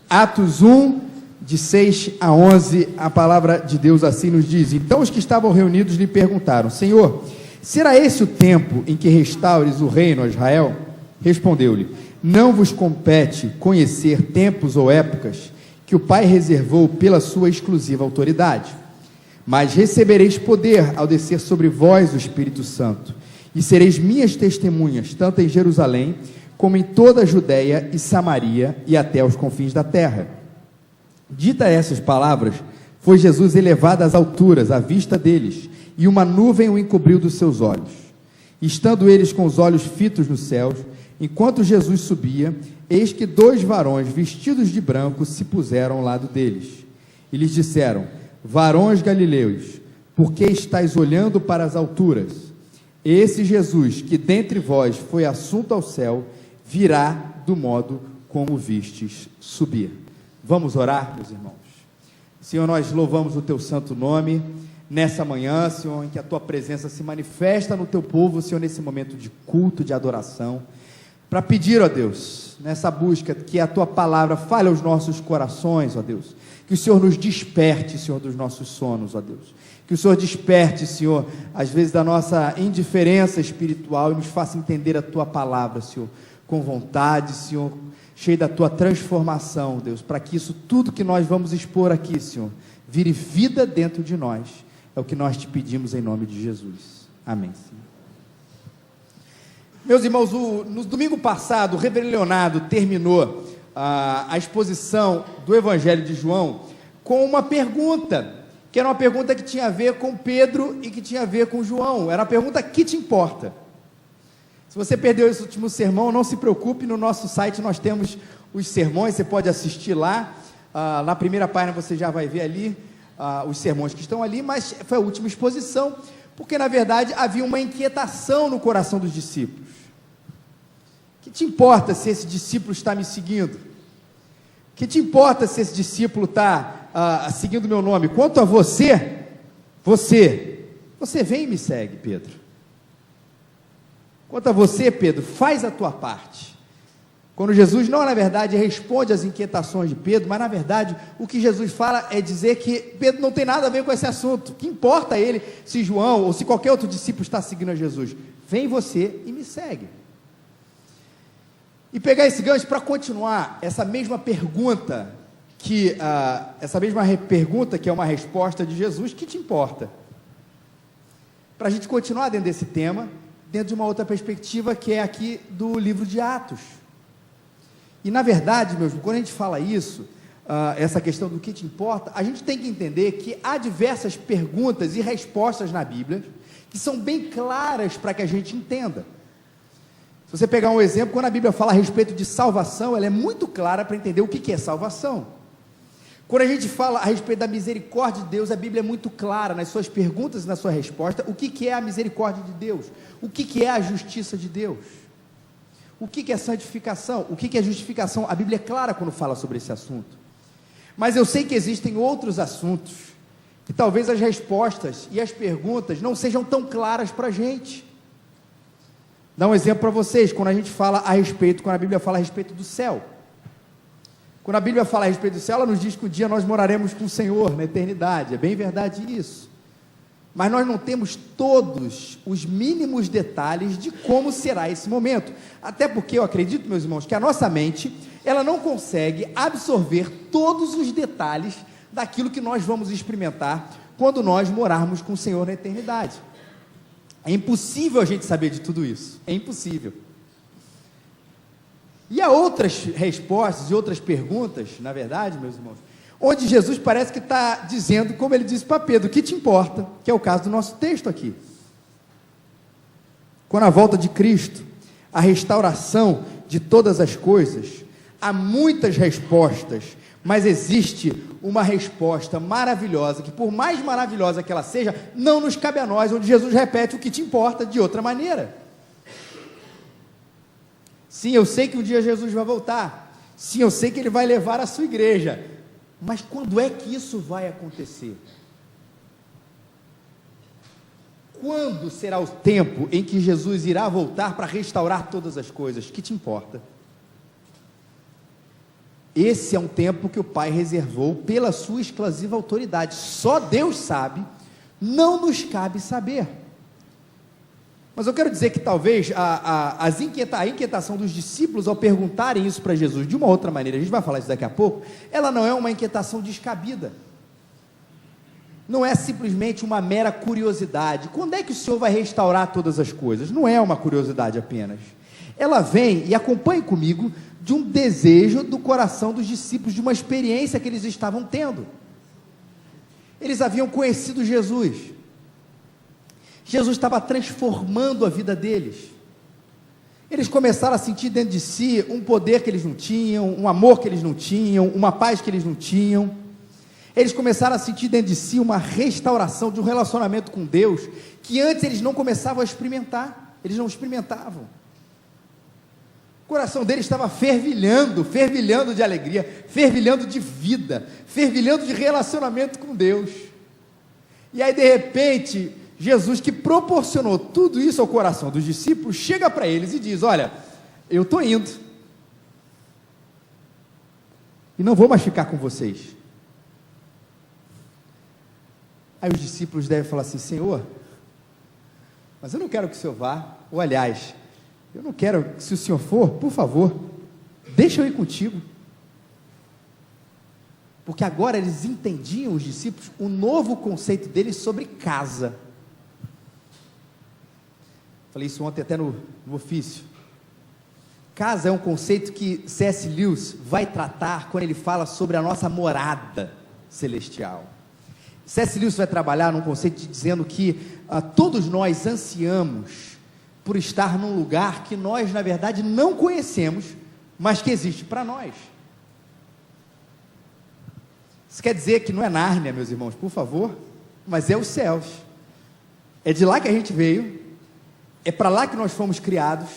Atos 1, de 6 a 11, a palavra de Deus assim nos diz: Então os que estavam reunidos lhe perguntaram: Senhor, será esse o tempo em que restaures o reino a Israel? Respondeu-lhe: Não vos compete conhecer tempos ou épocas que o Pai reservou pela sua exclusiva autoridade, mas recebereis poder ao descer sobre vós o Espírito Santo, e sereis minhas testemunhas, tanto em Jerusalém, como em toda a Judeia e Samaria, e até os confins da terra. Dita essas palavras, foi Jesus elevado às alturas, à vista deles, e uma nuvem o encobriu dos seus olhos. Estando eles com os olhos fitos nos céus, enquanto Jesus subia, eis que 2 varões vestidos de branco se puseram ao lado deles. E lhes disseram: Varões galileus, por que estáis olhando para as alturas? Esse Jesus, que dentre vós foi assunto ao céu, virá do modo como vistes subir. Vamos orar, meus irmãos. Senhor, nós louvamos o teu santo nome nessa manhã, Senhor, em que a tua presença se manifesta no teu povo, Senhor, nesse momento de culto, de adoração, para pedir, ó Deus, nessa busca, que a tua palavra fale aos nossos corações, ó Deus, que o Senhor nos desperte, Senhor, dos nossos sonos, ó Deus, que o Senhor desperte, Senhor, às vezes da nossa indiferença espiritual, e nos faça entender a tua palavra, Senhor, com vontade, Senhor, cheio da tua transformação, Deus, para que isso tudo que nós vamos expor aqui, Senhor, vire vida dentro de nós. É o que nós te pedimos em nome de Jesus. Amém, Senhor. Meus irmãos, no domingo passado, o reverendo Leonardo terminou a exposição do Evangelho de João com uma pergunta, que era uma pergunta que tinha a ver com Pedro e que tinha a ver com João. Era a pergunta: que te importa? Se você perdeu esse último sermão, não se preocupe, no nosso site nós temos os sermões, você pode assistir lá, na primeira página você já vai ver ali os sermões que estão ali, mas foi a última exposição, porque na verdade havia uma inquietação no coração dos discípulos. Que te importa se esse discípulo está me seguindo? Que te importa se esse discípulo está seguindo o meu nome? Quanto a você vem e me segue, Pedro. Quanto a você, Pedro, faz a tua parte. Quando Jesus não, na verdade, responde às inquietações de Pedro, mas na verdade, o que Jesus fala é dizer que Pedro não tem nada a ver com esse assunto. O que importa a ele, se João ou se qualquer outro discípulo está seguindo a Jesus? Vem você e me segue. E pegar esse gancho para continuar essa mesma pergunta, que é uma resposta de Jesus: que te importa? Para a gente continuar dentro desse tema, dentro de uma outra perspectiva, que é aqui do livro de Atos. E na verdade, meus irmãos, quando a gente fala isso, essa questão do que te importa, a gente tem que entender que há diversas perguntas e respostas na Bíblia, que são bem claras para que a gente entenda. Se você pegar um exemplo, quando a Bíblia fala a respeito de salvação, ela é muito clara para entender o que é salvação. Quando a gente fala a respeito da misericórdia de Deus, a Bíblia é muito clara nas suas perguntas e na sua resposta, o que é a misericórdia de Deus, o que é a justiça de Deus, o que é santificação, o que é justificação. A Bíblia é clara quando fala sobre esse assunto, mas eu sei que existem outros assuntos, que talvez as respostas e as perguntas não sejam tão claras para a gente. Dá um exemplo para vocês, quando a Bíblia fala a respeito do céu. Quando a Bíblia fala a respeito do céu, ela nos diz que um dia nós moraremos com o Senhor na eternidade. É bem verdade isso. Mas nós não temos todos os mínimos detalhes de como será esse momento. Até porque eu acredito, meus irmãos, que a nossa mente, ela não consegue absorver todos os detalhes daquilo que nós vamos experimentar quando nós morarmos com o Senhor na eternidade. É impossível a gente saber de tudo isso. É impossível. E há outras respostas e outras perguntas, na verdade, meus irmãos, onde Jesus parece que está dizendo, como ele disse para Pedro: o que te importa? Que é o caso do nosso texto aqui. Quando a volta de Cristo, a restauração de todas as coisas, há muitas respostas, mas existe uma resposta maravilhosa, que por mais maravilhosa que ela seja, não nos cabe a nós, onde Jesus repete: o que te importa, de outra maneira. Sim, eu sei que um dia Jesus vai voltar. Sim, eu sei que Ele vai levar a sua igreja. Mas quando é que isso vai acontecer? Quando será o tempo em que Jesus irá voltar para restaurar todas as coisas? Que te importa? Esse é um tempo que o Pai reservou pela sua exclusiva autoridade. Só Deus sabe, não nos cabe saber. Mas eu quero dizer que talvez a inquietação dos discípulos ao perguntarem isso para Jesus de uma outra maneira, a gente vai falar isso daqui a pouco, ela não é uma inquietação descabida. Não é simplesmente uma mera curiosidade. Quando é que o Senhor vai restaurar todas as coisas? Não é uma curiosidade apenas. Ela vem, e acompanhe comigo, de um desejo do coração dos discípulos, de uma experiência que eles estavam tendo. Eles haviam conhecido Jesus. Jesus estava transformando a vida deles. Eles começaram a sentir dentro de si um poder que eles não tinham, um amor que eles não tinham, uma paz que eles não tinham. Eles começaram a sentir dentro de si uma restauração de um relacionamento com Deus, que antes eles não começavam a experimentar, eles não experimentavam. O coração deles estava fervilhando de alegria, fervilhando de vida, fervilhando de relacionamento com Deus. E aí de repente, Jesus, que proporcionou tudo isso ao coração dos discípulos, chega para eles e diz: olha, eu estou indo, e não vou mais ficar com vocês. Aí os discípulos devem falar assim: Senhor, mas eu não quero que o Senhor vá, ou aliás, eu não quero, se o Senhor for, por favor, deixa eu ir contigo. Porque agora eles entendiam, os discípulos, o novo conceito deles sobre casa. Falei isso ontem até no ofício. Casa é um conceito que C.S. Lewis vai tratar quando ele fala sobre a nossa morada celestial. C.S. Lewis vai trabalhar num conceito dizendo que todos nós ansiamos por estar num lugar que nós, na verdade, não conhecemos, mas que existe para nós. Isso quer dizer que não é Nárnia, meus irmãos, por favor, mas é os céus. É de lá que a gente veio, é para lá que nós fomos criados,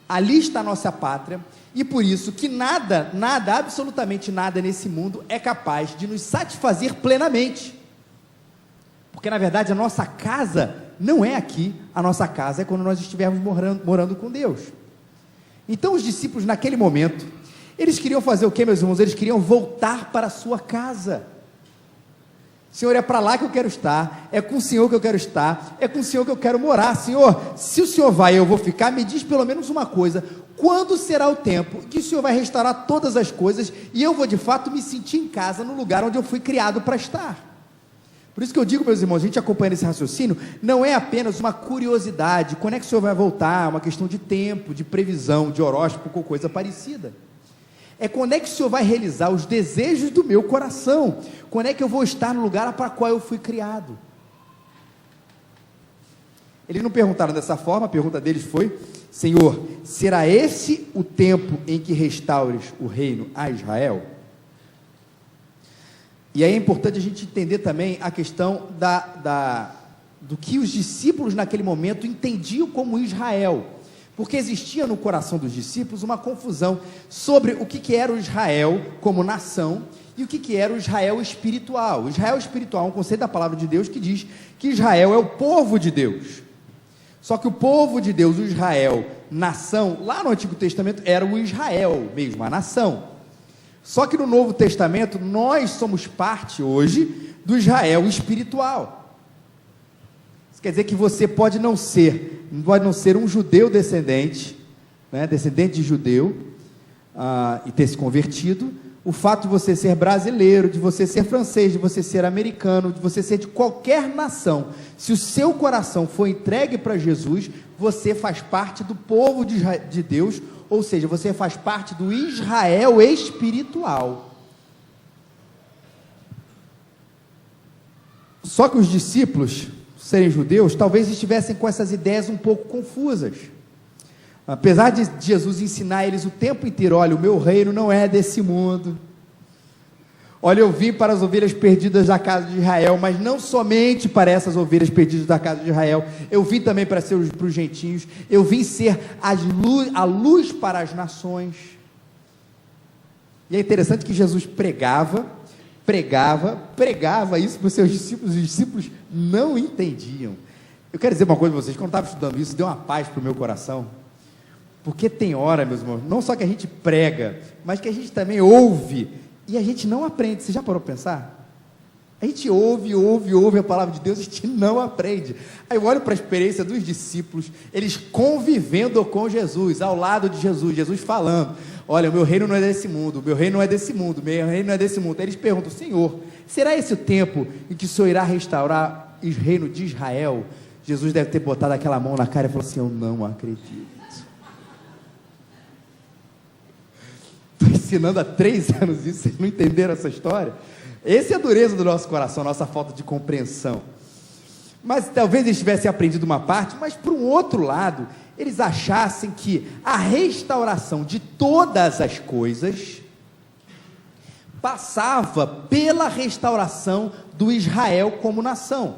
ali está a nossa pátria, e por isso que nada, absolutamente nada nesse mundo é capaz de nos satisfazer plenamente. Porque na verdade a nossa casa não é aqui, a nossa casa é quando nós estivermos morando com Deus. Então os discípulos naquele momento, eles queriam fazer o que, meus irmãos? Eles queriam voltar para a sua casa. Senhor, é para lá que eu quero estar, é com o Senhor que eu quero estar, é com o Senhor que eu quero morar. Senhor, se o Senhor vai e eu vou ficar, me diz pelo menos uma coisa: quando será o tempo que o Senhor vai restaurar todas as coisas e eu vou de fato me sentir em casa, no lugar onde eu fui criado para estar? Por isso que eu digo, meus irmãos, a gente acompanhando esse raciocínio, não é apenas uma curiosidade, quando é que o Senhor vai voltar, uma questão de tempo, de previsão, de horóscopo, ou coisa parecida. É quando é que o Senhor vai realizar os desejos do meu coração, quando é que eu vou estar no lugar para o qual eu fui criado. Eles não perguntaram dessa forma, a pergunta deles foi: Senhor, será esse o tempo em que restaures o reino a Israel? E aí é importante a gente entender também a questão do que os discípulos naquele momento entendiam como Israel, porque existia no coração dos discípulos uma confusão sobre o que era o Israel como nação e o que era o Israel espiritual. O Israel espiritual é um conceito da palavra de Deus que diz que Israel é o povo de Deus. Só que o povo de Deus, o Israel, nação, lá no Antigo Testamento era o Israel mesmo, a nação. Só que no Novo Testamento, nós somos parte hoje do Israel espiritual. Isso quer dizer que você pode não ser um judeu descendente, né, descendente de judeu, e ter se convertido. O fato de você ser brasileiro, de você ser francês, de você ser americano, de você ser de qualquer nação, se o seu coração for entregue para Jesus, você faz parte do povo de Deus, ou seja, você faz parte do Israel espiritual. Só que os discípulos, serem judeus, talvez estivessem com essas ideias um pouco confusas. Apesar de Jesus ensinar eles o tempo inteiro: olha, o meu reino não é desse mundo. Olha, eu vim para as ovelhas perdidas da casa de Israel, mas não somente para essas ovelhas perdidas da casa de Israel, eu vim também para os gentios, eu vim ser a luz para as nações. E é interessante que Jesus pregava isso para os seus discípulos, os discípulos não entendiam. Eu quero dizer uma coisa para vocês: quando eu estava estudando isso, deu uma paz para o meu coração, Porque tem hora, meus irmãos, não só que a gente prega, mas que a gente também ouve e a gente não aprende. Você já parou para pensar? A gente ouve a palavra de Deus e a gente não aprende. Aí eu olho para a experiência dos discípulos, eles convivendo com Jesus, ao lado de Jesus, Jesus falando: olha, o meu reino não é desse mundo, o meu reino não é desse mundo, o meu reino não é desse mundo. Aí eles perguntam: Senhor, será esse o tempo em que o Senhor irá restaurar o reino de Israel? Jesus deve ter botado aquela mão na cara e falou assim: eu não acredito. Estou ensinando há 3 anos isso, vocês não entenderam essa história? Essa é a dureza do nosso coração, nossa falta de compreensão. Mas talvez eles tivessem aprendido uma parte, mas por um outro lado, eles achassem que a restauração de todas as coisas passava pela restauração do Israel como nação.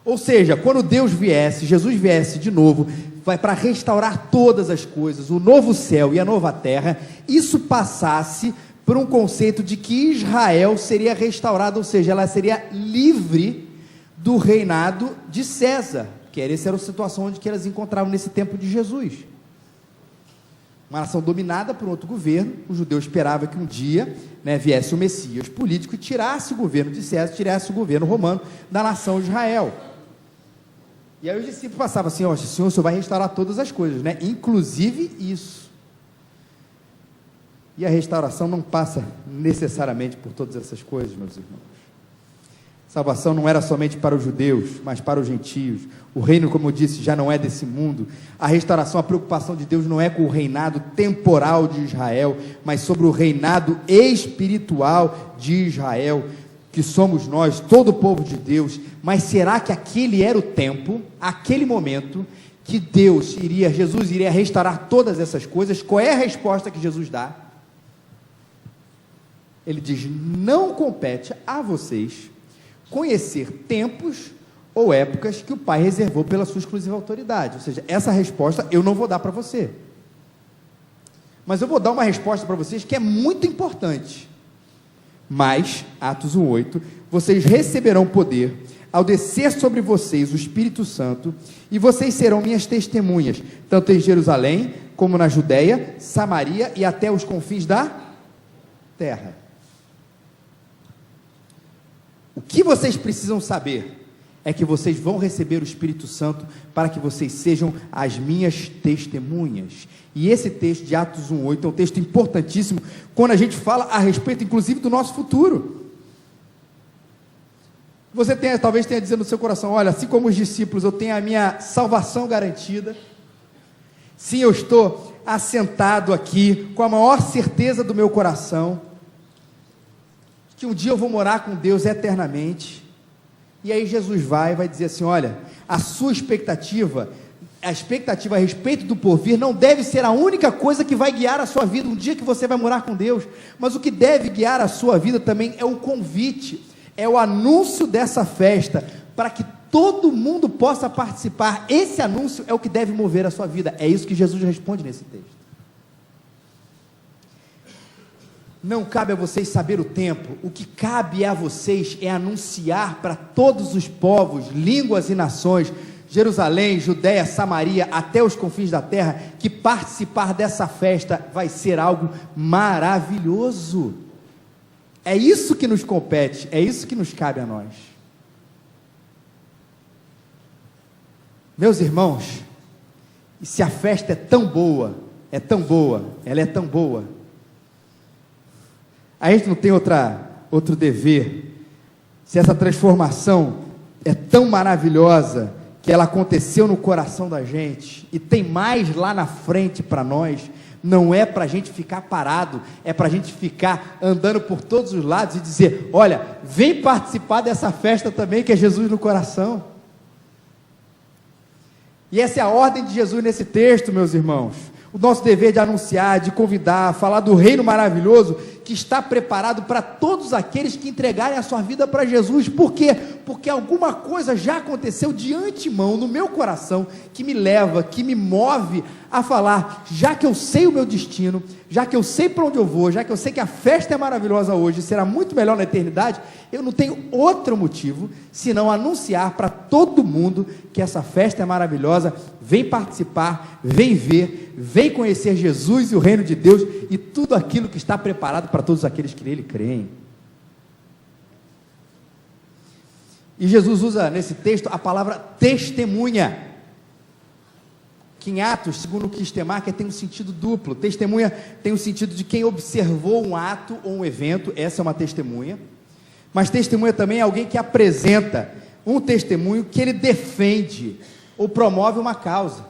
Ou seja, quando Deus viesse, Jesus viesse de novo, vai para restaurar todas as coisas, o novo céu e a nova terra, isso passasse por um conceito de que Israel seria restaurada, ou seja, ela seria livre do reinado de César, que essa era a situação onde que elas encontravam nesse tempo de Jesus. Uma nação dominada por outro governo, o judeu esperava que um dia, viesse o Messias político e tirasse o governo de César, tirasse o governo romano da nação de Israel. E aí os discípulos passavam assim: ó, o Senhor vai restaurar todas as coisas, inclusive isso. E a restauração não passa necessariamente por todas essas coisas, meus irmãos. Salvação não era somente para os judeus, mas para os gentios. O reino, como eu disse, já não é desse mundo. A restauração, a preocupação de Deus não é com o reinado temporal de Israel, mas sobre o reinado espiritual de Israel, que somos nós, todo o povo de Deus. Mas será que aquele era o tempo, aquele momento, que Jesus iria restaurar todas essas coisas? Qual é a resposta que Jesus dá? Ele diz: não compete a vocês conhecer tempos ou épocas que o Pai reservou pela sua exclusiva autoridade. Ou seja, essa resposta eu não vou dar para você, mas eu vou dar uma resposta para vocês que é muito importante. Mas, Atos 1:8, vocês receberão poder ao descer sobre vocês o Espírito Santo, e vocês serão minhas testemunhas, tanto em Jerusalém, como na Judeia, Samaria e até os confins da terra. O que vocês precisam saber é que vocês vão receber o Espírito Santo para que vocês sejam as minhas testemunhas. E esse texto de Atos 1:8 é um texto importantíssimo quando a gente fala a respeito, inclusive, do nosso futuro. Você talvez tenha dizendo no seu coração: olha, assim como os discípulos, eu tenho a minha salvação garantida. Sim, eu estou assentado aqui com a maior certeza do meu coração que um dia eu vou morar com Deus eternamente. E aí Jesus vai dizer assim: olha, a sua expectativa, a expectativa a respeito do porvir não deve ser a única coisa que vai guiar a sua vida, um dia que você vai morar com Deus, mas o que deve guiar a sua vida também é o convite, é o anúncio dessa festa, para que todo mundo possa participar. Esse anúncio é o que deve mover a sua vida. É isso que Jesus responde nesse texto. Não cabe a vocês saber o tempo, o que cabe a vocês é anunciar para todos os povos, línguas e nações, Jerusalém, Judeia, Samaria, até os confins da terra, que participar dessa festa vai ser algo maravilhoso. É isso que nos compete, é isso que nos cabe a nós. Meus irmãos, e se a festa é tão boa, ela é tão boa, a gente não tem outro dever. Se essa transformação é tão maravilhosa, que ela aconteceu no coração da gente, e tem mais lá na frente para nós, não é para a gente ficar parado, é para a gente ficar andando por todos os lados e dizer: olha, vem participar dessa festa também, que é Jesus no coração. E essa é a ordem de Jesus nesse texto, meus irmãos. O nosso dever de anunciar, de convidar, falar do reino maravilhoso que está preparado para todos aqueles que entregarem a sua vida para Jesus. Por quê? porque alguma coisa já aconteceu de antemão no meu coração, que me leva, que me move a falar, já que eu sei o meu destino, já que eu sei para onde eu vou, já que eu sei que a festa é maravilhosa hoje, será muito melhor na eternidade, eu não tenho outro motivo, senão anunciar para todo mundo que essa festa é maravilhosa, vem participar, vem ver, vem conhecer Jesus e o reino de Deus, e tudo aquilo que está preparado para todos aqueles que nele creem. E Jesus usa nesse texto a palavra testemunha, que em Atos, segundo o Kistemarker, tem um sentido duplo. Testemunha tem o sentido de quem observou um ato ou um evento, essa é uma testemunha, mas testemunha também é alguém que apresenta um testemunho que ele defende ou promove uma causa.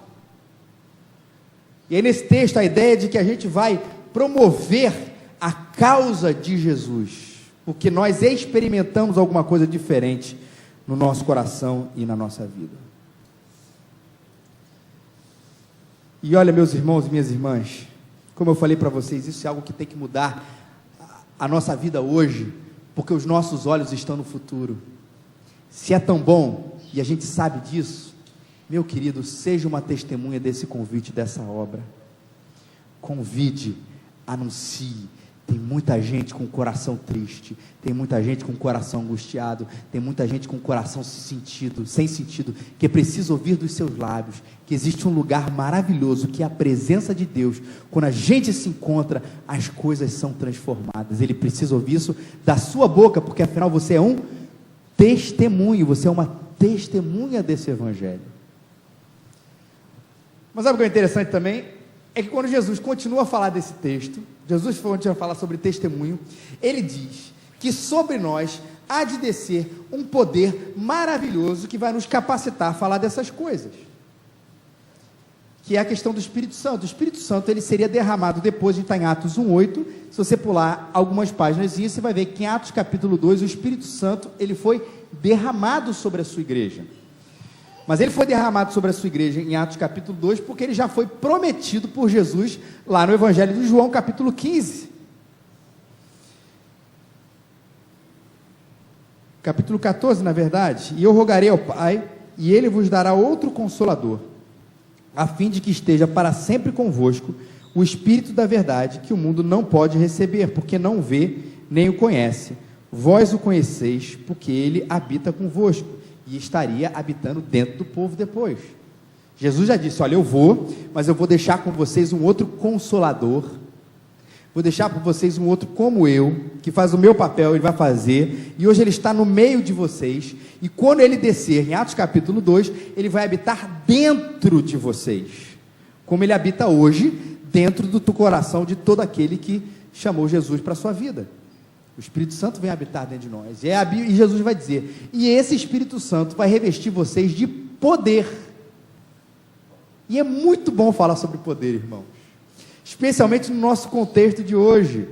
E aí nesse texto a ideia é de que a gente vai promover a causa de Jesus, porque nós experimentamos alguma coisa diferente no nosso coração e na nossa vida. E olha, meus irmãos e minhas irmãs, como eu falei para vocês, isso é algo que tem que mudar a nossa vida hoje, porque os nossos olhos estão no futuro. Se é tão bom, e a gente sabe disso, meu querido, seja uma testemunha desse convite, dessa obra. Convide, anuncie. Tem muita gente com o coração triste, tem muita gente com o coração angustiado, tem muita gente com o coração sem sentido, que precisa ouvir dos seus lábios, que existe um lugar maravilhoso, que é a presença de Deus. Quando a gente se encontra, as coisas são transformadas. Ele precisa ouvir isso da sua boca, porque afinal você é um testemunho, você é uma testemunha desse evangelho. Mas sabe o que é interessante também? É que quando Jesus continua a falar desse texto, Jesus continua a falar sobre testemunho, ele diz que sobre nós há de descer um poder maravilhoso que vai nos capacitar a falar dessas coisas, que é a questão do Espírito Santo. O Espírito Santo ele seria derramado depois de estar em Atos 1:8, se você pular algumas páginas, você vai ver que em Atos capítulo 2, o Espírito Santo ele foi derramado sobre a sua igreja. Mas ele foi derramado sobre a sua igreja em Atos capítulo 2, porque ele já foi prometido por Jesus lá no Evangelho de João capítulo 15. Capítulo 14, na verdade. E eu rogarei ao Pai, e ele vos dará outro Consolador, a fim de que esteja para sempre convosco o Espírito da verdade, que o mundo não pode receber, porque não vê, nem o conhece. Vós o conheceis, porque ele habita convosco, e estaria habitando dentro do povo depois. Jesus já disse, olha, eu vou, mas eu vou deixar com vocês um outro Consolador, vou deixar para vocês um outro como eu, que faz o meu papel, ele vai fazer, e hoje ele está no meio de vocês, e quando ele descer, em Atos capítulo 2, ele vai habitar dentro de vocês, como ele habita hoje, dentro do coração de todo aquele que chamou Jesus para a sua vida. O Espírito Santo vem habitar dentro de nós, e Jesus vai dizer, e esse Espírito Santo vai revestir vocês de poder. E é muito bom falar sobre poder, irmãos, especialmente no nosso contexto de hoje,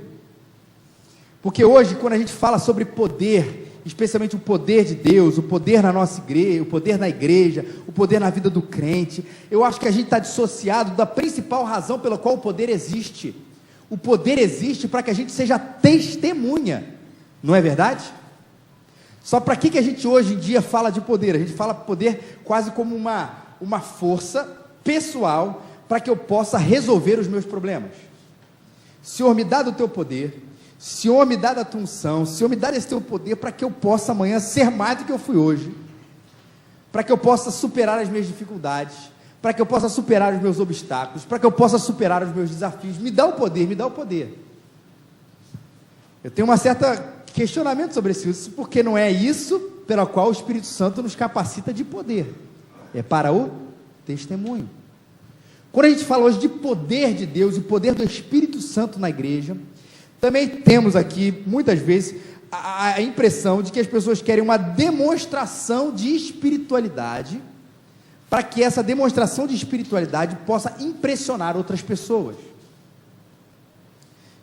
porque hoje, quando a gente fala sobre poder, especialmente o poder de Deus, o poder na nossa igreja, o poder na igreja, o poder na vida do crente, eu acho que a gente está dissociado da principal razão pela qual o poder existe. O poder existe para que a gente seja testemunha, não é verdade? Só para que a gente hoje em dia fala de poder? A gente fala poder quase como uma força pessoal, para que eu possa resolver os meus problemas. Senhor, me dá do teu poder, Senhor, me dá da tua unção, Senhor, me dá desse teu poder, para que eu possa amanhã ser mais do que eu fui hoje, para que eu possa superar as minhas dificuldades, para que eu possa superar os meus obstáculos, para que eu possa superar os meus desafios. Me dá o poder, me dá o poder. Eu tenho uma certa questionamento sobre isso, porque não é isso pela qual o Espírito Santo nos capacita de poder, é para o testemunho. Quando a gente fala hoje de poder de Deus e poder do Espírito Santo na igreja, também temos aqui, muitas vezes, a impressão de que as pessoas querem uma demonstração de espiritualidade, para que essa demonstração de espiritualidade possa impressionar outras pessoas.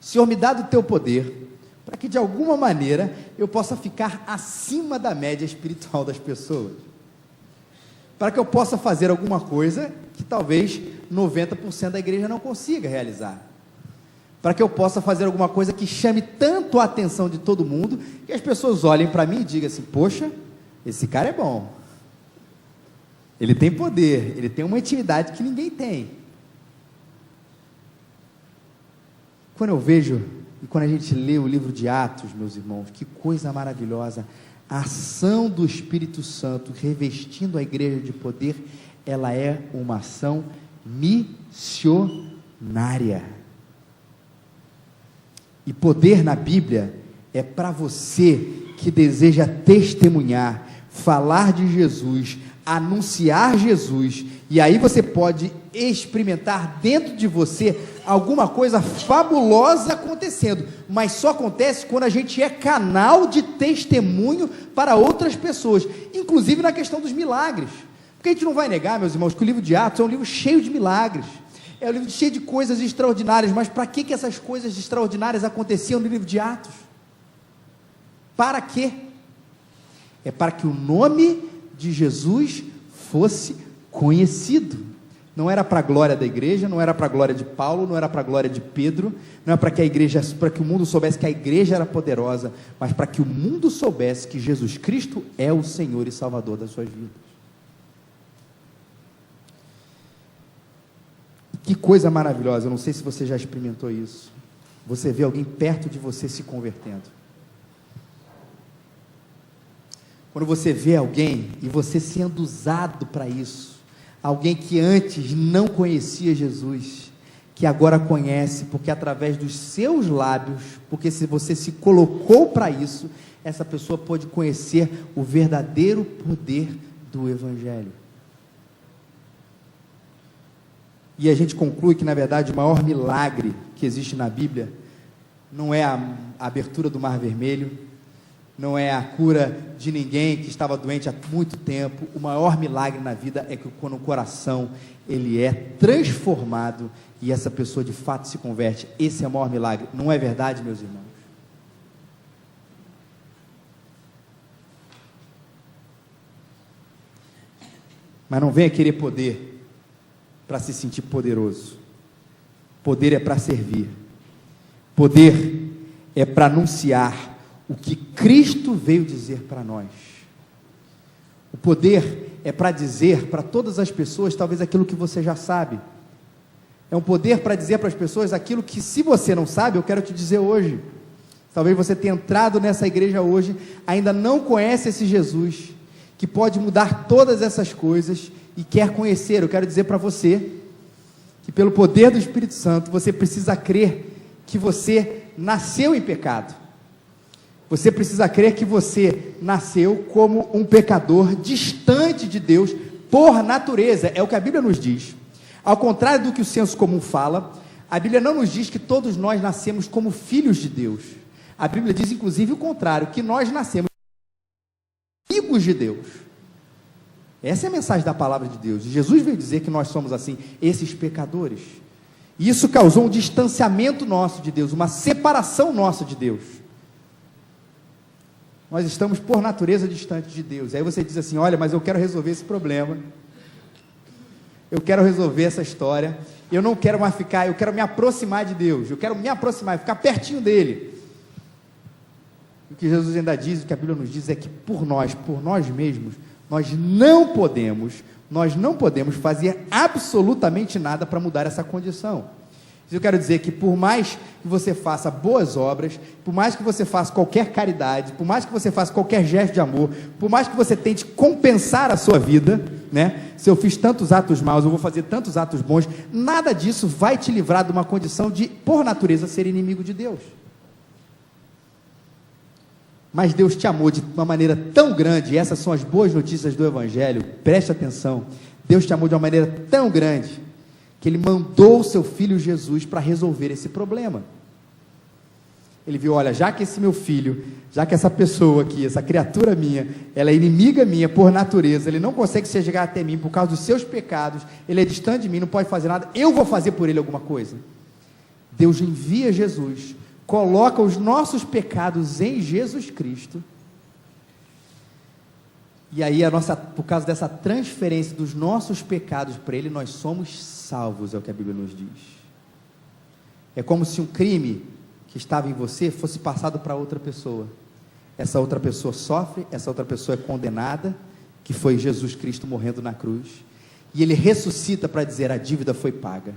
Senhor, me dá do teu poder, para que de alguma maneira eu possa ficar acima da média espiritual das pessoas, para que eu possa fazer alguma coisa que talvez 90% da igreja não consiga realizar, para que eu possa fazer alguma coisa que chame tanto a atenção de todo mundo, que as pessoas olhem para mim e digam assim, poxa, esse cara é bom, ele tem poder, ele tem uma intimidade que ninguém tem. Quando eu vejo, e quando a gente lê o livro de Atos, meus irmãos, que coisa maravilhosa, a ação do Espírito Santo revestindo a igreja de poder, ela é uma ação missionária. E poder na Bíblia é para você que deseja testemunhar, falar de Jesus, anunciar Jesus, e aí você pode experimentar dentro de você alguma coisa fabulosa acontecendo, mas só acontece quando a gente é canal de testemunho para outras pessoas, inclusive na questão dos milagres, porque a gente não vai negar, meus irmãos, que o livro de Atos é um livro cheio de milagres, é um livro cheio de coisas extraordinárias, mas para que essas coisas extraordinárias aconteciam no livro de Atos? Para quê? É para que o nome de Jesus fosse conhecido. Não era para a glória da igreja, não era para a glória de Paulo, não era para a glória de Pedro, não era para que a igreja, para que o mundo soubesse que a igreja era poderosa, mas para que o mundo soubesse que Jesus Cristo é o Senhor e Salvador das suas vidas. Que coisa maravilhosa, eu não sei se você já experimentou isso. Você vê alguém perto de você se convertendo. Quando você vê alguém e você sendo usado para isso, alguém que antes não conhecia Jesus, que agora conhece, porque através dos seus lábios, porque se você se colocou para isso, essa pessoa pode conhecer o verdadeiro poder do Evangelho. E a gente conclui que, na verdade, o maior milagre que existe na Bíblia não é a abertura do Mar Vermelho, não é a cura de ninguém que estava doente há muito tempo. O maior milagre na vida é que quando o coração ele é transformado e essa pessoa de fato se converte. Esse é o maior milagre, não é verdade, meus irmãos? Mas não venha querer poder para se sentir poderoso. Poder é para servir. Poder é para anunciar o que Cristo veio dizer para nós. O poder é para dizer para todas as pessoas, talvez aquilo que você já sabe. É um poder para dizer para as pessoas aquilo que, se você não sabe, eu quero te dizer hoje. Talvez você tenha entrado nessa igreja hoje, ainda não conhece esse Jesus, que pode mudar todas essas coisas, e quer conhecer. Eu quero dizer para você, que pelo poder do Espírito Santo, você precisa crer que você nasceu em pecado. Você precisa crer que você nasceu como um pecador, distante de Deus, por natureza, é o que a Bíblia nos diz. Ao contrário do que o senso comum fala, a Bíblia não nos diz que todos nós nascemos como filhos de Deus. A Bíblia diz, inclusive, o contrário, que nós nascemos amigos de Deus. Essa é a mensagem da palavra de Deus. Jesus veio dizer que nós somos assim, esses pecadores. E isso causou um distanciamento nosso de Deus, uma separação nossa de Deus. Nós estamos por natureza distantes de Deus. Aí você diz assim, olha, mas eu quero resolver esse problema. Eu quero resolver essa história. Eu não quero mais ficar, eu quero me aproximar de Deus. Eu quero me aproximar, ficar pertinho dele. O que Jesus ainda diz, o que a Bíblia nos diz é que por nós mesmos, nós não podemos fazer absolutamente nada para mudar essa condição. Eu quero dizer que por mais que você faça boas obras, por mais que você faça qualquer caridade, por mais que você faça qualquer gesto de amor, por mais que você tente compensar a sua vida, né? Se eu fiz tantos atos maus, eu vou fazer tantos atos bons, nada disso vai te livrar de uma condição de, por natureza, ser inimigo de Deus. Mas Deus te amou de uma maneira tão grande, e essas são as boas notícias do Evangelho, preste atenção, Deus te amou de uma maneira tão grande, que Ele mandou o seu Filho Jesus para resolver esse problema. Ele viu, olha, já que esse meu filho, já que essa pessoa aqui, essa criatura minha, ela é inimiga minha por natureza, ele não consegue chegar até mim por causa dos seus pecados, ele é distante de mim, não pode fazer nada, eu vou fazer por ele alguma coisa. Deus envia Jesus, coloca os nossos pecados em Jesus Cristo, e aí por causa dessa transferência dos nossos pecados para Ele, nós somos salvos, é o que a Bíblia nos diz. É como se um crime que estava em você fosse passado para outra pessoa. essa outra pessoa sofre, essa outra pessoa é condenada, que foi Jesus Cristo morrendo na cruz, e ele ressuscita para dizer: a dívida foi paga,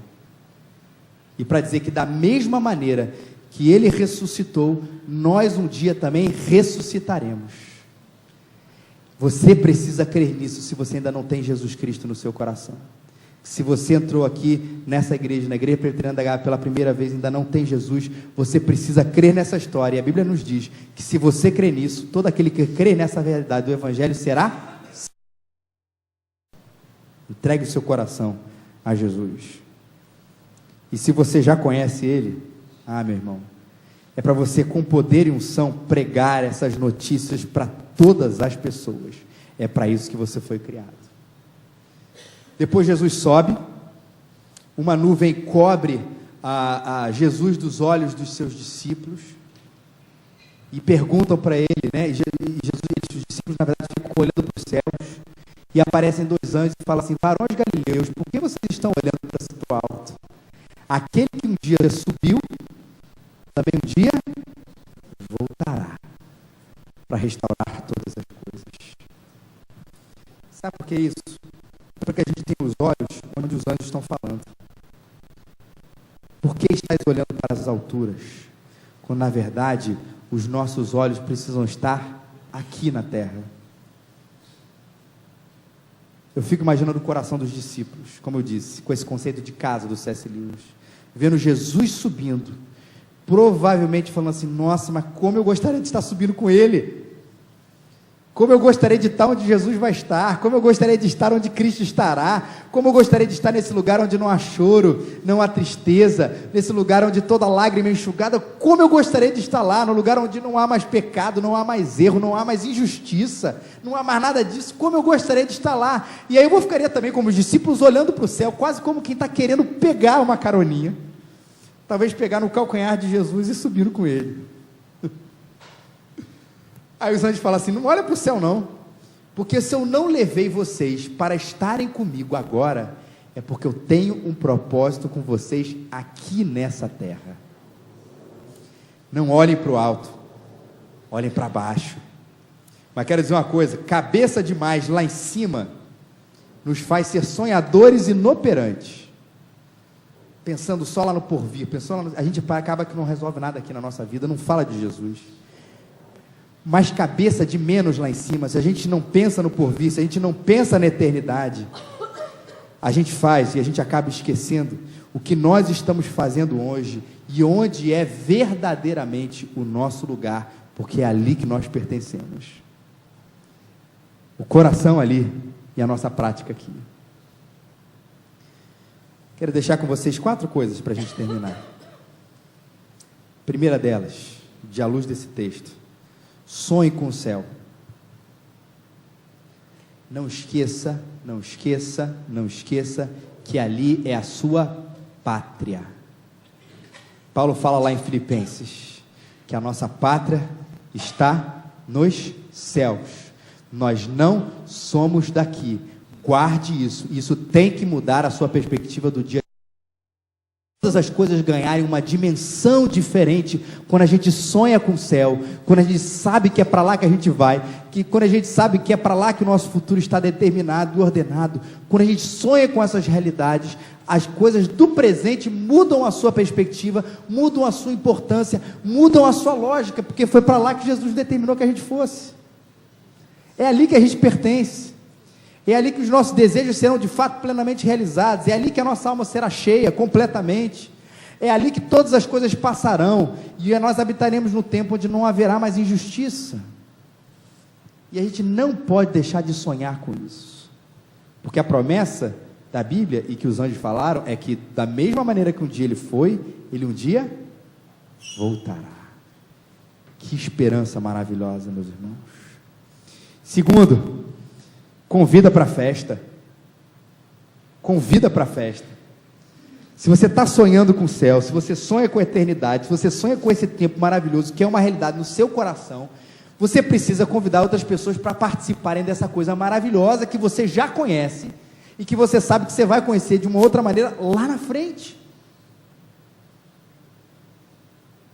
e para dizer que da mesma maneira que ele ressuscitou, nós um dia também ressuscitaremos. Você precisa crer nisso, se você ainda não tem Jesus Cristo no seu coração. Se você entrou aqui nessa igreja, na Igreja Presbiteriana da Gávea, pela primeira vez, ainda não tem Jesus, você precisa crer nessa história, e a Bíblia nos diz que se você crer nisso, todo aquele que crê nessa verdade do Evangelho será. Entregue o seu coração a Jesus. E se você já conhece Ele, meu irmão, é para você, com poder e unção, pregar essas notícias para todas as pessoas. É para isso que você foi criado. Depois Jesus sobe, uma nuvem cobre a Jesus dos olhos dos seus discípulos, e perguntam para ele, né? E os discípulos, na verdade, ficam olhando para os céus, e aparecem dois anjos e falam assim: varões galileus, por que vocês estão olhando para o alto? Aquele que um dia subiu, também um dia voltará para restaurar todas as coisas. Sabe por que isso? Porque a gente tem os olhos onde os anjos estão falando. Por que estás olhando para as alturas, quando na verdade os nossos olhos precisam estar aqui na terra? Eu fico imaginando o coração dos discípulos, como eu disse, com esse conceito de casa do C.S. Lewis, vendo Jesus subindo, provavelmente falando assim: nossa, mas como eu gostaria de estar subindo com Ele, como eu gostaria de estar onde Jesus vai estar, como eu gostaria de estar onde Cristo estará, como eu gostaria de estar nesse lugar onde não há choro, não há tristeza, nesse lugar onde toda lágrima é enxugada, como eu gostaria de estar lá, no lugar onde não há mais pecado, não há mais erro, não há mais injustiça, não há mais nada disso, como eu gostaria de estar lá. E aí eu ficaria também como os discípulos, olhando para o céu, quase como quem está querendo pegar uma caroninha, talvez pegar no calcanhar de Jesus e subindo com Ele. Aí os anjos falam assim: não olha para o céu não, porque se eu não levei vocês para estarem comigo agora, é porque eu tenho um propósito com vocês aqui nessa terra. Não olhem para o alto, olhem para baixo. Mas quero dizer uma coisa: cabeça demais lá em cima nos faz ser sonhadores inoperantes, pensando só lá no porvir, a gente acaba que não resolve nada aqui na nossa vida, não fala de Jesus. Mas cabeça de menos lá em cima, se a gente não pensa no porvir, se a gente não pensa na eternidade, a gente faz e a gente acaba esquecendo o que nós estamos fazendo hoje e onde é verdadeiramente o nosso lugar, porque é ali que nós pertencemos. O coração ali e a nossa prática aqui. Quero deixar com vocês 4 coisas para a gente terminar. Primeira delas, à luz desse texto: sonhe com o céu. Não esqueça, não esqueça, não esqueça que ali é a sua pátria. Paulo fala lá em Filipenses que a nossa pátria está nos céus. Nós não somos daqui. Guarde isso. Isso tem que mudar a sua perspectiva do dia. Todas as coisas ganharem uma dimensão diferente quando a gente sonha com o céu, quando a gente sabe que é para lá que a gente vai, quando a gente sabe que é para lá que o nosso futuro está determinado e ordenado. Quando a gente sonha com essas realidades, as coisas do presente mudam a sua perspectiva, mudam a sua importância, mudam a sua lógica, porque foi para lá que Jesus determinou que a gente fosse. É ali que a gente pertence. É ali que os nossos desejos serão de fato plenamente realizados. É ali que a nossa alma será cheia completamente. É ali que todas as coisas passarão e nós habitaremos no tempo onde não haverá mais injustiça. E a gente não pode deixar de sonhar com isso, porque a promessa da Bíblia e que os anjos falaram é que da mesma maneira que um dia ele foi, ele um dia voltará. Que esperança maravilhosa, meus irmãos. Segundo, convida para a festa. Convida para a festa. Se você está sonhando com o céu, se você sonha com a eternidade, se você sonha com esse tempo maravilhoso, que é uma realidade no seu coração, você precisa convidar outras pessoas para participarem dessa coisa maravilhosa que você já conhece e que você sabe que você vai conhecer de uma outra maneira lá na frente.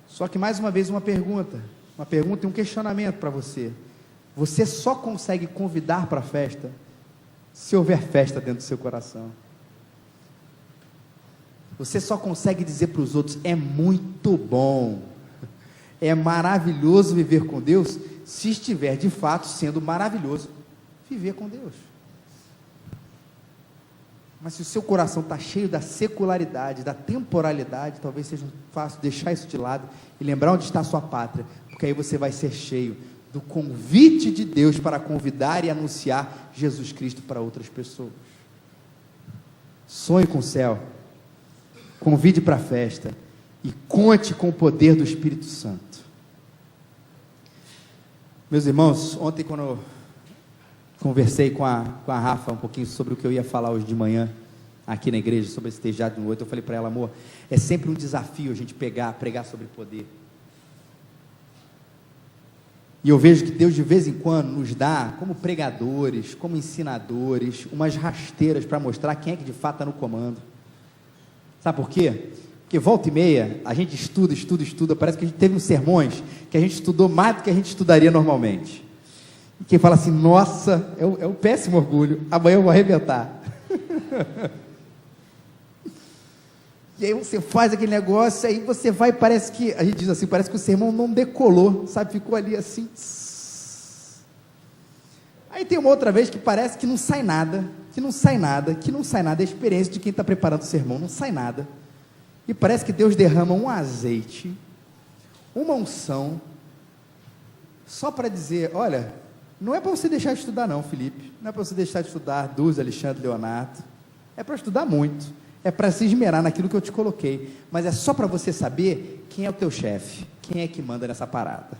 Só que mais uma vez uma pergunta uma pergunta e um questionamento para você. Você só consegue convidar para a festa se houver festa dentro do seu coração. Você só consegue dizer para os outros: é muito bom, é maravilhoso viver com Deus, se estiver de fato sendo maravilhoso viver com Deus. Mas se o seu coração está cheio da secularidade, da temporalidade, talvez seja fácil deixar isso de lado e lembrar onde está a sua pátria, porque aí você vai ser cheio do convite de Deus para convidar e anunciar Jesus Cristo para outras pessoas. Sonhe com o céu, convide para a festa e conte com o poder do Espírito Santo. Meus irmãos, ontem quando eu conversei com a Rafa um pouquinho sobre o que eu ia falar hoje de manhã aqui na igreja, sobre esse tejado de noite, eu falei para ela: amor, é sempre um desafio a gente pregar sobre poder. E eu vejo que Deus de vez em quando nos dá, como pregadores, como ensinadores, umas rasteiras para mostrar quem é que de fato está no comando. Sabe por quê? Porque volta e meia, a gente estuda, parece que a gente teve uns sermões que a gente estudou mais do que a gente estudaria normalmente. E quem fala assim: nossa, é um péssimo orgulho, amanhã eu vou arrebentar. E aí você faz aquele negócio, aí você vai, parece que, a gente diz assim, parece que o sermão não decolou, sabe, ficou ali assim. Aí tem uma outra vez que parece que não sai nada, é a experiência de quem está preparando o sermão, não sai nada, e parece que Deus derrama um azeite, uma unção, só para dizer: olha, não é para você deixar de estudar não, Felipe, não é para você deixar de estudar Dulce, Alexandre, Leonardo, é para estudar muito, é para se esmerar naquilo que eu te coloquei, mas é só para você saber quem é o teu chefe, quem é que manda nessa parada,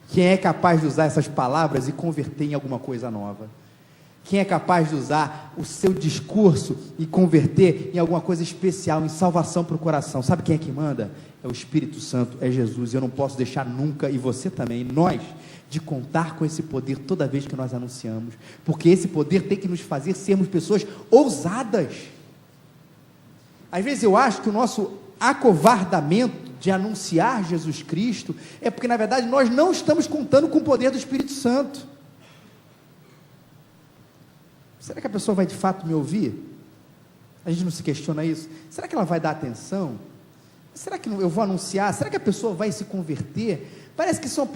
quem é capaz de usar essas palavras e converter em alguma coisa nova, quem é capaz de usar o seu discurso e converter em alguma coisa especial, em salvação para o coração. Sabe quem é que manda? É o Espírito Santo, é Jesus. E eu não posso deixar nunca, e você também, nós, de contar com esse poder toda vez que nós anunciamos, porque esse poder tem que nos fazer sermos pessoas ousadas. Às vezes eu acho que o nosso acovardamento de anunciar Jesus Cristo é porque na verdade nós não estamos contando com o poder do Espírito Santo. Será que a pessoa vai de fato me ouvir? A gente não se questiona isso? Será que ela vai dar atenção? Será que eu vou anunciar? Será que a pessoa vai se converter? Parece que são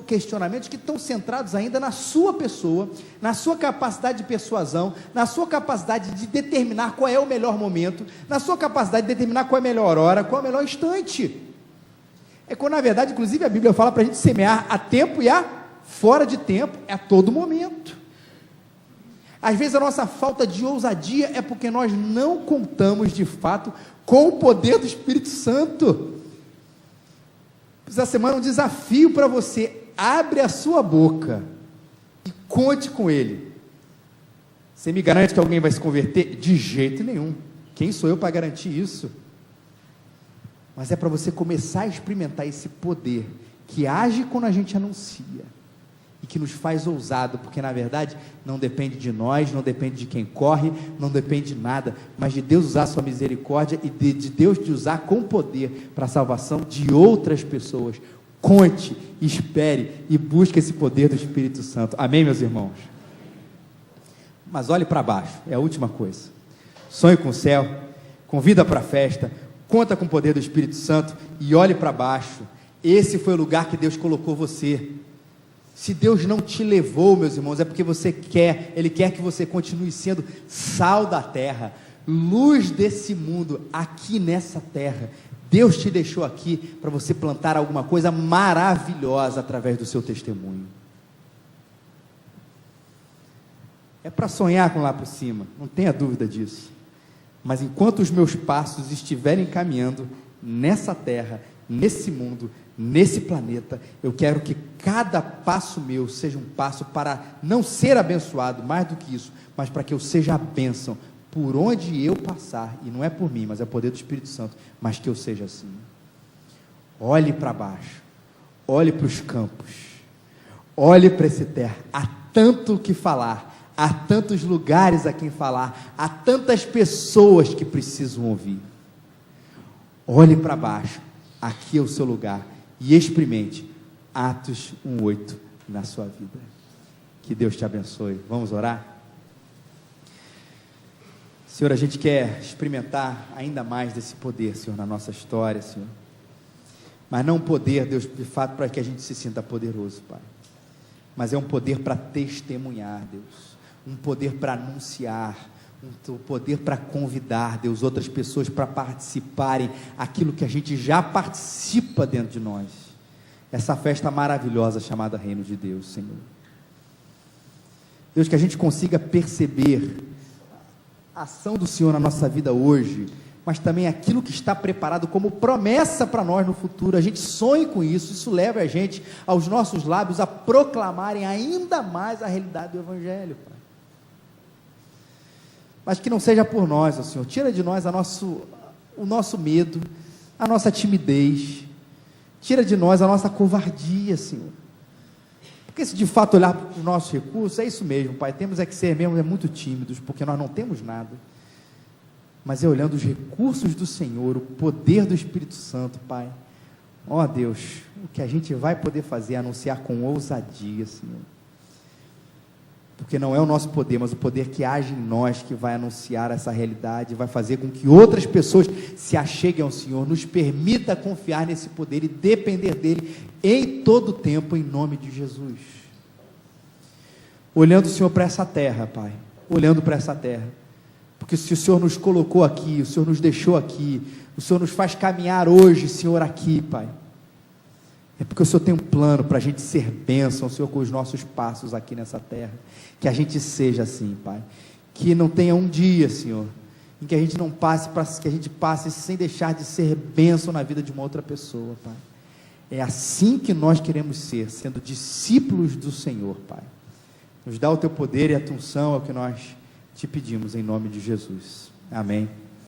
questionamentos que estão centrados ainda na sua pessoa, na sua capacidade de persuasão, na sua capacidade de determinar qual é o melhor momento, na sua capacidade de determinar qual é a melhor hora, qual é o melhor instante. É quando na verdade, inclusive a Bíblia fala para a gente semear a tempo e a fora de tempo, é a todo momento. Às vezes a nossa falta de ousadia é porque nós não contamos de fato com o poder do Espírito Santo. Essa semana é um desafio para você: abre a sua boca e conte com Ele. Você me garante que alguém vai se converter? De jeito nenhum. Quem sou eu para garantir isso? Mas é para você começar a experimentar esse poder que age quando a gente anuncia e que nos faz ousado, porque na verdade não depende de nós, não depende de quem corre, não depende de nada, mas de Deus usar sua misericórdia e de Deus te usar com poder para a salvação de outras pessoas. Conte, espere e busque esse poder do Espírito Santo. Amém, meus irmãos? Mas olhe para baixo, é a última coisa. Sonhe com o céu, convida para a festa, conta com o poder do Espírito Santo e olhe para baixo. Esse foi o lugar que Deus colocou você. Se Deus não te levou, meus irmãos, é porque Ele quer que você continue sendo sal da terra, luz desse mundo, aqui nessa terra. Deus te deixou aqui para você plantar alguma coisa maravilhosa através do seu testemunho. É para sonhar com lá por cima, não tenha dúvida disso. Mas enquanto os meus passos estiverem caminhando nessa terra, nesse mundo, nesse planeta, eu quero que cada passo meu seja um passo para não ser abençoado, mais do que isso, mas para que eu seja a bênção por onde eu passar, e não é por mim, mas é o poder do Espírito Santo, mas que eu seja assim. Olhe para baixo, olhe para os campos, olhe para esse terra, há tanto o que falar, há tantos lugares a quem falar, há tantas pessoas que precisam ouvir. Olhe para baixo, aqui é o seu lugar, e experimente Atos 1:8 na sua vida. Que Deus te abençoe. Vamos orar? Senhor, a gente quer experimentar ainda mais desse poder, Senhor, na nossa história, Senhor. Mas não um poder, Deus, de fato, para que a gente se sinta poderoso, Pai. Mas é um poder para testemunhar, Deus. Um poder para anunciar. Um poder para convidar, Deus, outras pessoas para participarem aquilo que a gente já participa dentro de nós. Essa festa maravilhosa chamada Reino de Deus, Senhor. Deus, que a gente consiga perceber a ação do Senhor na nossa vida hoje, mas também aquilo que está preparado como promessa para nós no futuro. A gente sonhe com isso, isso leva a gente, aos nossos lábios, a proclamarem ainda mais a realidade do Evangelho, Pai. Mas que não seja por nós, ó Senhor, tira de nós o nosso medo, a nossa timidez, tira de nós a nossa covardia, Senhor. Porque se de fato olhar para os nossos recursos, é isso mesmo, Pai, temos é que ser mesmo muito tímidos, porque nós não temos nada. Mas é olhando os recursos do Senhor, o poder do Espírito Santo, Pai, ó Deus, o que a gente vai poder fazer é anunciar com ousadia, Senhor. Porque não é o nosso poder, mas o poder que age em nós, que vai anunciar essa realidade, vai fazer com que outras pessoas se acheguem ao Senhor, nos permita confiar nesse poder e depender dele em todo o tempo, em nome de Jesus. Olhando, Senhor, para essa terra, Pai, olhando para essa terra, porque se o Senhor nos colocou aqui, o Senhor nos deixou aqui, o Senhor nos faz caminhar hoje, Senhor, aqui, Pai, é porque o Senhor tem um plano para a gente ser bênção, Senhor, com os nossos passos aqui nessa terra, que a gente seja assim, Pai, que não tenha um dia, Senhor, em que a gente não passe, que a gente passe sem deixar de ser bênção na vida de uma outra pessoa, Pai. É assim que nós queremos ser, sendo discípulos do Senhor, Pai. Nos dá o teu poder e a tua unção, é o que nós te pedimos em nome de Jesus. Amém.